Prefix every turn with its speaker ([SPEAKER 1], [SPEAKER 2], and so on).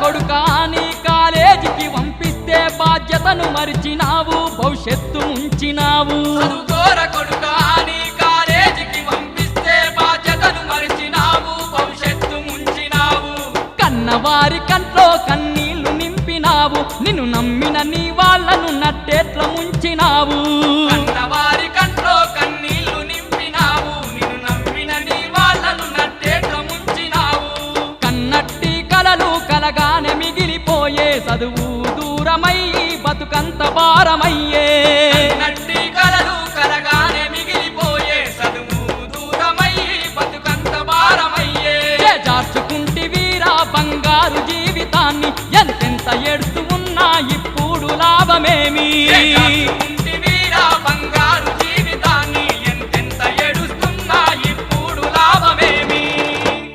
[SPEAKER 1] కొడుకా నీ కాలేజీకి పంపిస్తే బాధ్యతను మరిచినావు భవిష్యత్తు ఉంచినావు
[SPEAKER 2] చదువుకోర కొడుకా నీ కాలేజీకి పంపిస్తే బాధ్యతను మరిచినావు భవిష్యత్తు ముంచినావు
[SPEAKER 1] కన్నవారి కంట్లో కన్నీళ్లు నింపినావు నిన్ను నమ్మిన నీ వాళ్ళను నట్టేట్ల ముంచినావు
[SPEAKER 2] కన్నవారి కంట్లో కన్నీళ్లు నింపినావు నిన్ను నమ్మిన నీ వాళ్ళను నట్టేట్ల ముంచినావు
[SPEAKER 1] కన్నట్టి కలలు కలగానే మిగిలిపోయే చదువు దూరమయ్యి బతుకంత భారమయ్యే
[SPEAKER 2] నట్టి కలలు కలగానే మిగిలిపోయే చదువు దూరమయ్యి బతుకంత భారమయ్యే
[SPEAKER 1] జార్చుకుంటి వీరా బంగారు జీవితాన్ని ఎంతెంత ఎడుతూ ఉన్నా ఇప్పుడు లాభమేమి